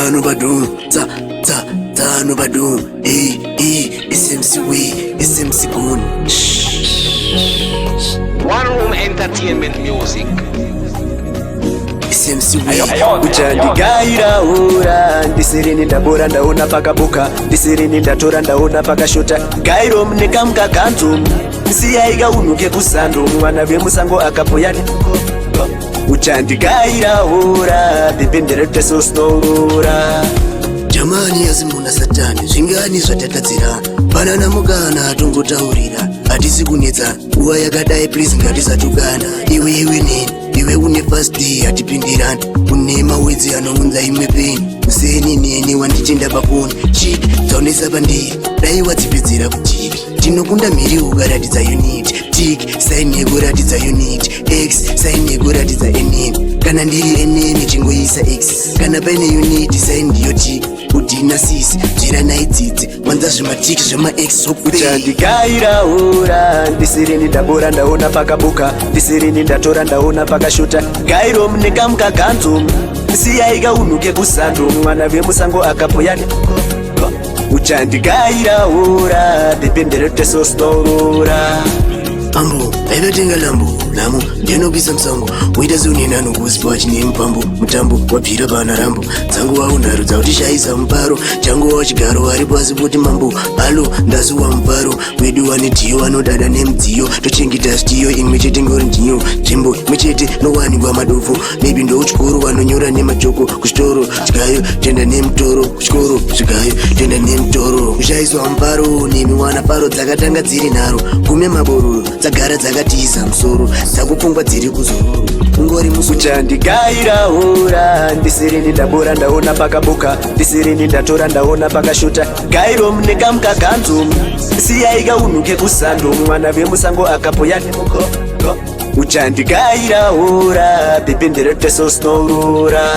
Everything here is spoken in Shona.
Tano badu, tano badu. SMC we, SMC Goon. One Room Entertainment Music. SMC we. Uchandigaira ura ndisirini ndabora ndaona pakabuka ndisirini ndatora ndaona pakashota gairo mnekamka kantu msiyaika unuke kusando mwana vemusango akapoyani uchandigaira ura bibendere tesosnorura Jamani yazimuna satani zvingani zvatakadzira banana mugana tongotaurira hatisi kunetsa nguva yakadai please ngatisatukana iwe nini iwe une first day hatipindirani une mawedzi anounza imwe peni useni neni wandichinda paponi chiki dzaonesa pandiri dai wadzipedzera kutiki tinokunda mhiri ukaratidza unit tik saini yekuratidza unit x saini yekuratidza enini kana ndiri enini chingoisa x kana paine unit saini ndiyo tik udina sisi bvira naidzidzi wanza zvematiki zvemax uchandigaira ura ndisirini ndabora ndaona pakabuka ndisirini ndatora ndaona pakashota gairo mnekamka kanzu msiyaika unuke kusando mwana vemusango akapoyani uchandigaira ura bibendere tesosnorura ambo aivatenga lambo namo ndinopisa musango woita seunenano kuzipa chine mupambo mutambo wabvira pana rambo dzangu waunharo dzakutishaisa muparo changu wachigaro wari pasi poti mambo halo ndasuwa muparo wedu wane dhiyo anodada nemudziyo tochengeta zvitiyo imwe chete ngori ndiyo nzvimbo imwe chete nowanikwa madofo maybe ndouchikoro vanonyora nemajoko kuchitoro chikayo tenda nemutoro kuchikoro zvikayo tenda nemutoro kushaiswa muparo nemi wana paro dzakatanga dziri nharo kume mabororo dzagara dzakatiisa musoro dzakupfungwa dziri kuzororo ungori uchandigaira ura ndisirini ndabora ndaona pakabuka ndisirini ndatora ndaona pakashota gairo mnekamka kanzu siyaika unuke kusando mwana vemusango akapoyani uchandigaira ura bibendere tesosnorura